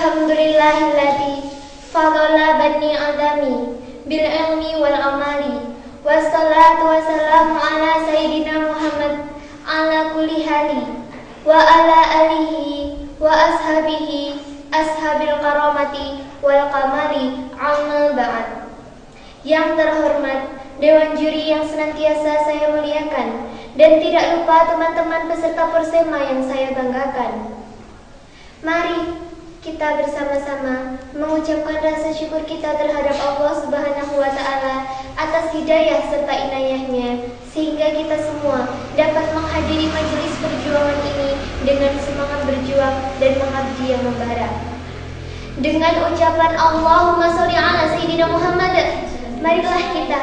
Alhamdulillahilladzi fadala bani adami bil ilmi wal amali. Wassalatu wassalamu ala sayyidina Muhammad ala kulli hali wa ala alihi wa ashabihi ashabil karamati wal kamali, amma ba'd. Yang terhormat Dewan Juri yang senantiasa saya muliakan, dan tidak lupa teman-teman peserta Persema yang saya banggakan. Mari kita bersama-sama mengucapkan rasa syukur kita terhadap Allah Subhanahu wa Ta'ala atas hidayah serta inayahnya, sehingga kita semua dapat menghadiri majelis perjuangan ini dengan semangat berjuang dan mengabdi yang membara. Dengan ucapan Allahumma sholli ala sayyidina Muhammad, marilah kita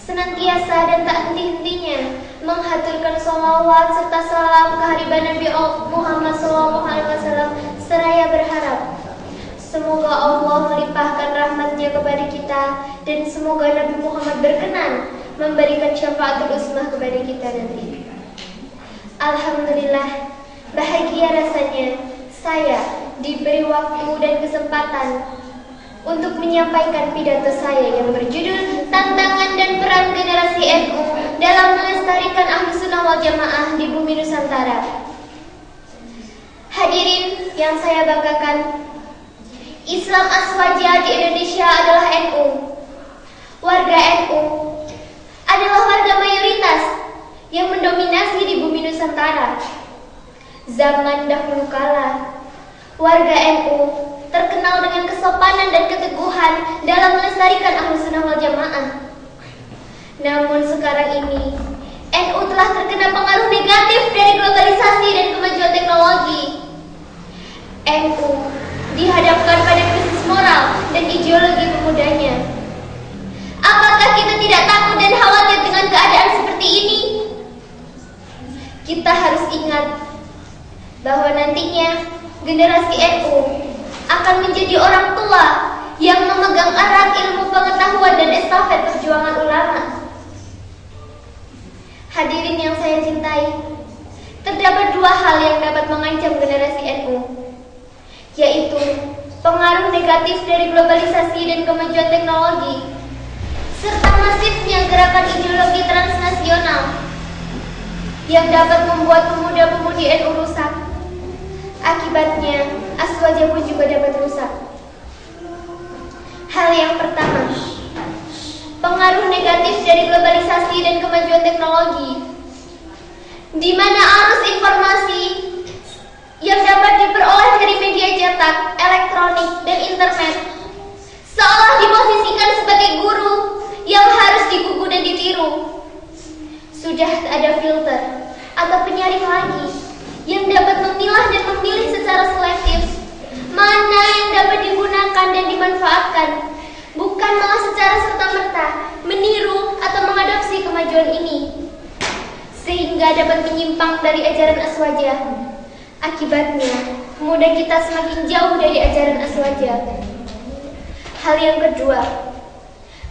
senantiasa dan tak henti-hentinya menghaturkan sholawat serta salam kehadiran Nabi Muhammad SAW, seraya berharap semoga Allah melimpahkan rahmatnya kepada kita, dan semoga Nabi Muhammad berkenan memberikan syafaatul uzmah kepada kita nanti. Alhamdulillah, bahagia rasanya saya diberi waktu dan kesempatan untuk menyampaikan pidato saya yang berjudul Tantangan dan Peran Generasi NU dalam melestarikan Ahlus Sunnah wal Jamaah di bumi Nusantara. Hadirin yang saya banggakan, Islam Aswaja di Indonesia adalah NU. Warga NU adalah warga mayoritas yang mendominasi di bumi Nusantara. Zaman dahulu kala, warga NU terkenal dengan kesopanan dan keteguhan dalam melestarikan Ahlus Sunnah wal Jamaah. Namun sekarang ini, NU telah terkena pengaruh negatif dari globalisasi dan kemajuan teknologi. NU dihadapkan pada krisis moral dan ideologi pemudanya. Apakah kita tidak takut dan khawatir dengan keadaan seperti ini? Kita harus ingat bahwa nantinya generasi NU akan menjadi orang tua yang memegang erat ilmu pengetahuan dan estafet perjuangan ulama. Hadirin yang saya cintai, terdapat dua hal yang dapat mengancam generasi NU, yaitu pengaruh negatif dari globalisasi dan kemajuan teknologi, serta masifnya gerakan ideologi transnasional yang dapat membuat pemuda-pemudi NU rusak. Akibatnya, Aswaja pun juga dapat rusak. Hal yang pertama, pengaruh negatif dari globalisasi dan kemajuan teknologi, di mana arus informasi yang dapat diperoleh dari media cetak, elektronik, dan internet seolah diposisikan sebagai guru yang harus digugu dan ditiru. Sudah ada filter atau penyaring lagi yang dapat memilah dan memilih secara selektif mana yang dapat digunakan dan dimanfaatkan, bukan malah secara serta-merta meniru atau mengadopsi kemajuan ini, sehingga dapat menyimpang dari ajaran Aswaja. Akibatnya, pemuda kita semakin jauh dari ajaran Aswaja. Hal yang kedua,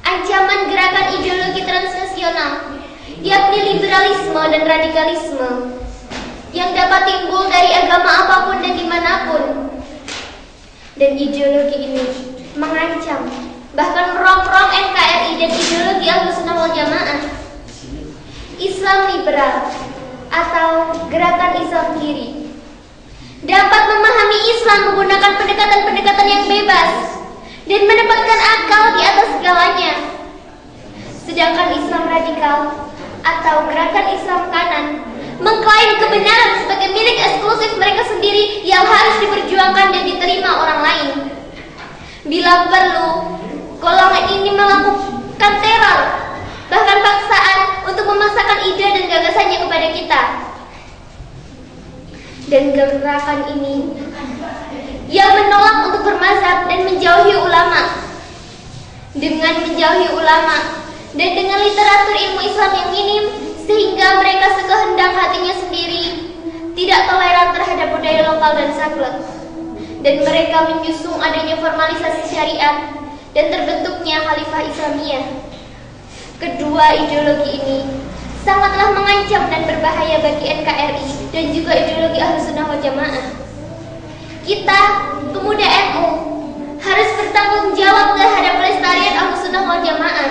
ancaman gerakan ideologi transnasional, yakni liberalisme dan radikalisme, yang dapat timbul dari agama apapun dan dimanapun. Dan ideologi ini mengancam, bahkan merongrong NKRI dan ideologi Ahlus Sunnah wal Jamaah. Islam liberal atau gerakan Islam kiri dapat memahami Islam menggunakan pendekatan-pendekatan yang bebas dan menempatkan akal di atas segalanya. Sedangkan Islam radikal atau gerakan Islam kanan mengklaim kebenaran sebagai milik eksklusif mereka sendiri yang harus diperjuangkan dan diterima orang lain. Bila perlu, golongan ini melakukan teror, bahkan paksaan untuk memaksakan ide dan gagasannya kepada kita. Dan gerakan ini yang menolak untuk bermazhab dan menjauhi ulama. Dengan menjauhi ulama dan dengan literatur ilmu Islam yang minim, sehingga mereka sekehendak hatinya sendiri, tidak toleran terhadap budaya lokal dan saklek, dan mereka menyusung adanya formalisasi syariat dan terbentuknya Khalifah Islamiyah. Kedua ideologi ini sangatlah mengancam dan berbahaya bagi NKRI dan juga ideologi Ahlus Sunnah wal Jamaah. Kita, pemuda NU, harus bertanggung jawab terhadap pelestarian Ahlussunnah wal Jamaah.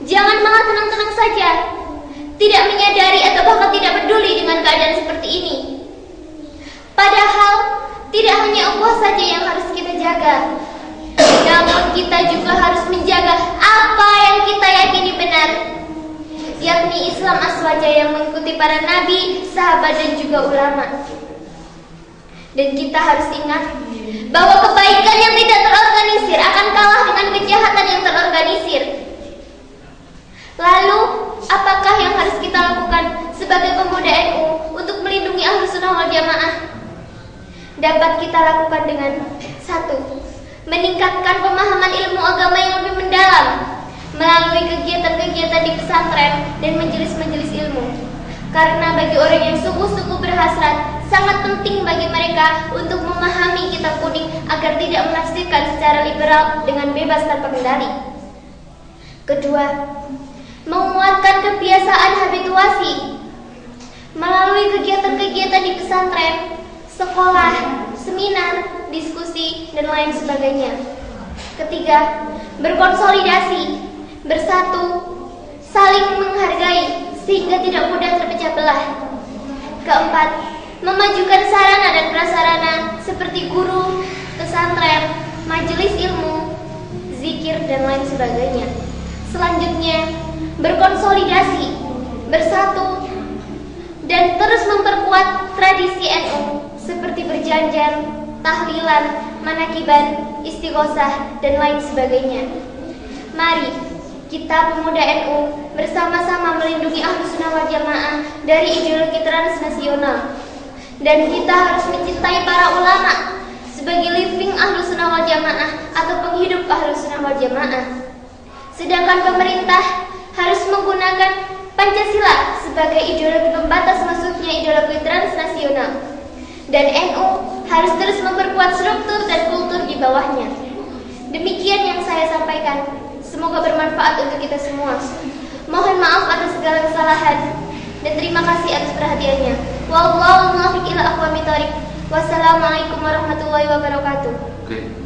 Jangan malah tenang-tenang saja, tidak menyadari atau bahkan tidak peduli dengan keadaan seperti ini. Padahal tidak hanya Allah saja yang harus kita jaga, namun kita juga harus menjaga apa yang kita yakini benar, yakni Islam aswaja yang mengikuti para nabi, sahabat dan juga ulama. Dan kita harus ingat bahwa kebaikan yang tidak terorganisir akan kalah dengan kejahatan yang terorganisir. Lalu, apakah yang harus kita lakukan sebagai pemuda NU untuk melindungi Ahlussunnah wal Jamaah? Dapat kita lakukan dengan 1. Meningkatkan pemahaman ilmu agama yang lebih mendalam melalui kegiatan-kegiatan di pesantren dan majelis-majelis ilmu. Karena bagi orang yang sungguh-sungguh berhasrat, sangat penting bagi mereka untuk memahami kitab kuning agar tidak menafsirkan secara liberal dengan bebas tanpa kendali. Kedua, menguatkan kebiasaan habituasi melalui kegiatan-kegiatan di pesantren, sekolah, seminar, diskusi, dan lain sebagainya. Ketiga, berkonsolidasi, bersatu, saling menghargai sehingga tidak mudah terpecah belah. Keempat, memajukan sarana dan prasarana seperti guru, pesantren, majelis ilmu, zikir, dan lain sebagainya. Selanjutnya, berkonsolidasi, bersatu, dan terus memperkuat tradisi NU seperti berjanjian, tahlilan, manakiban, istighosah, dan lain sebagainya. Mari kita pemuda NU bersama-sama melindungi Ahlussunnah wal Jamaah dari ideologi transnasional. Dan kita harus mencintai para ulama sebagai living Ahlussunnah wal Jamaah atau penghidup Ahlussunnah wal Jamaah. Sedangkan pemerintah harus menggunakan Pancasila sebagai ideologi pembatas masuknya ideologi transnasional. Dan NU harus terus memperkuat struktur dan kultur di bawahnya. Demikian yang saya sampaikan. Semoga bermanfaat untuk kita semua. Mohon maaf atas segala kesalahan dan terima kasih atas perhatiannya. Wallahu muwaffiq ila aqwamit thoriq. Wassalamualaikum warahmatullahi wabarakatuh. Oke.